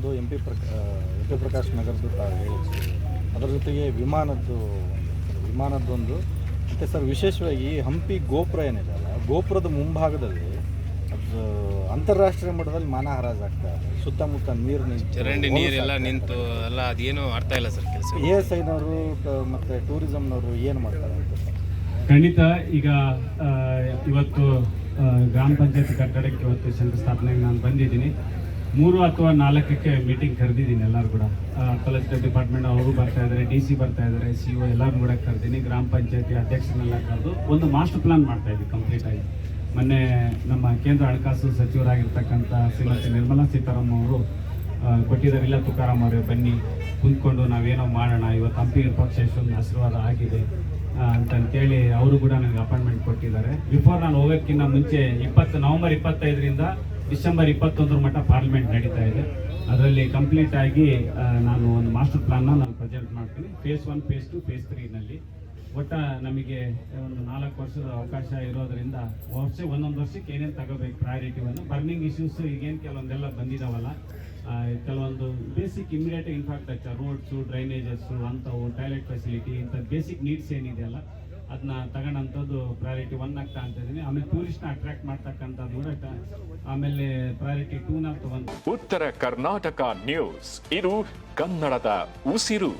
ಒಂದು M P Prakash ನಗರದ್ದು ತಾವು ಹೇಳಿದ್ರಿ, ಅದರ ಜೊತೆಗೆ ವಿಮಾನದ್ದೊಂದು ಮತ್ತು ಸರ್ ವಿಶೇಷವಾಗಿ ಹಂಪಿ ಗೋಪುರ ಏನಿದೆ ಅಲ್ಲ, ಗೋಪುರದ ಮುಂಭಾಗದಲ್ಲಿ ಅದು ಅಂತಾರಾಷ್ಟ್ರೀಯ ಮಟ್ಟದಲ್ಲಿ ಮಾನ ಹರಾಜಾಗ್ತಾ ಇದೆ. ಸುತ್ತಮುತ್ತ ಚರಂಡಿ ನೀರೆಲ್ಲ ನಿಂತು ಎಲ್ಲ ಅದೇನೋ ಅರ್ಥ ಇಲ್ಲ ಸರ್ ಕೆಲಸ. ASIನವರು ಮತ್ತು ಟೂರಿಸಮ್ನವರು ಏನು ಮಾಡ್ತಾರೆ ಅಂತ ಸರ್? ಖಂಡಿತ. ಈಗ ಇವತ್ತು ಗ್ರಾಮ ಪಂಚಾಯತ್ ಕಟ್ಟಡಕ್ಕೆ ಇವತ್ತು ಶಂಕುಸ್ಥಾಪನೆಗೆ ನಾನು ಬಂದಿದ್ದೀನಿ. 3 ಅಥವಾ 4ಕ್ಕೆ ಮೀಟಿಂಗ್ ಕರೆದಿದ್ದೀನಿ. ಎಲ್ಲರೂ ಕೂಡ ಕಲೆಕ್ಟರ್ ಡಿಪಾರ್ಟ್ಮೆಂಟ್ ಅವರು ಬರ್ತಾ ಇದ್ದಾರೆ, DC ಬರ್ತಾ ಇದ್ದಾರೆ, CO ಎಲ್ಲರೂ ಕೂಡ ಕರೆದಿದ್ದೀನಿ. ಗ್ರಾಮ ಪಂಚಾಯತಿ ಅಧ್ಯಕ್ಷರನ್ನೆಲ್ಲ ಕರೆದು ಒಂದು ಮಾಸ್ಟರ್ ಪ್ಲಾನ್ ಮಾಡ್ತಾ ಇದ್ವಿ ಕಂಪ್ಲೀಟ್ ಆಗಿ. ಮೊನ್ನೆ ನಮ್ಮ ಕೇಂದ್ರ ಹಣಕಾಸು ಸಚಿವರಾಗಿರ್ತಕ್ಕಂಥ ಶ್ರೀಮತಿ ನಿರ್ಮಲಾ ಸೀತಾರಾಮನ್ ಅವರು ಕೊಟ್ಟಿದ್ದಾರೆ, ಇಲ್ಲ ತುಕಾರಾಮ್ ಅವರೇ ಬನ್ನಿ ಕುಂತ್ಕೊಂಡು ನಾವೇನೋ ಮಾಡೋಣ, ಇವತ್ತು ಹಂಪಿ ಪಕ್ಷ ಎಷ್ಟೊಂದು ಆಶೀರ್ವಾದ ಆಗಿದೆ ಅಂತಂತೇಳಿ ಅವರು ಕೂಡ ನನಗೆ ಅಪಾಯಿಂಟ್ಮೆಂಟ್ ಕೊಟ್ಟಿದ್ದಾರೆ. ಬಿಫೋರ್ ನಾನು ಹೋಗೋಕ್ಕಿಂತ ಮುಂಚೆ ನವೆಂಬರ್ 25ರಿಂದ ಡಿಸೆಂಬರ್ 21 ಮಟ್ಟ ಪಾರ್ಲಿಮೆಂಟ್ ನಡೀತಾ ಇದೆ. ಅದರಲ್ಲಿ ಕಂಪ್ಲೀಟ್ ಆಗಿ ನಾನು ಒಂದು ಮಾಸ್ಟರ್ ಪ್ಲಾನ್ನ ನಾನು ಪ್ರೆಸೆಂಟ್ ಮಾಡ್ತೀನಿ. ಫೇಸ್ 1, ಫೇಸ್ 2, ಫೇಸ್ 3ನಲ್ಲಿ ಒಟ್ಟು ನಮಗೆ ಒಂದು 4 ವರ್ಷದ ಅವಕಾಶ ಇರೋದರಿಂದ ಒಂದೊಂದು ವರ್ಷಕ್ಕೆ ಏನೇನು ತಗೋಬೇಕು ಪ್ರಯಾರಿಟಿವನ್ನು, ಬರ್ನಿಂಗ್ ಇಶ್ಯೂಸ್ ಈಗೇನು ಕೆಲವೊಂದೆಲ್ಲ ಬಂದಿದ್ದಾವಲ್ಲ, ಕೆಲವೊಂದು ಬೇಸಿಕ್ ಇಮಿಡಿಯೇಟ್ ಇನ್ಫ್ರಾಸ್ಟ್ರಕ್ಚರ್, ರೋಡ್ಸು, ಡ್ರೈನೇಜಸ್ಸು ಅಂಥವು, ಟಾಯ್ಲೆಟ್ ಫೆಸಿಲಿಟಿ, ಇಂಥ ಬೇಸಿಕ್ ನೀಡ್ಸ್ ಏನಿದೆಯಲ್ಲ ಅದನ್ನ ತಗೊಂಡಂಥದ್ದು ಪ್ರಯಾರಿಟಿ 1 ಆಗ್ತಾ ಅಂತ ಇದ್ದೀನಿ. ಆಮೇಲೆ ಟೂರಿಸ್ಟ್ನ ಅಟ್ರಾಕ್ಟ್ ಮಾಡ್ತಕ್ಕಂಥದ್ದು ಕೂಡ ಆಮೇಲೆ ಪ್ರಯಾರಿಟಿ 2ನ ತಗೊಂಡು. ಉತ್ತರ ಕರ್ನಾಟಕ ನ್ಯೂಸ್, ಇದು ಕನ್ನಡದ ಉಸಿರು.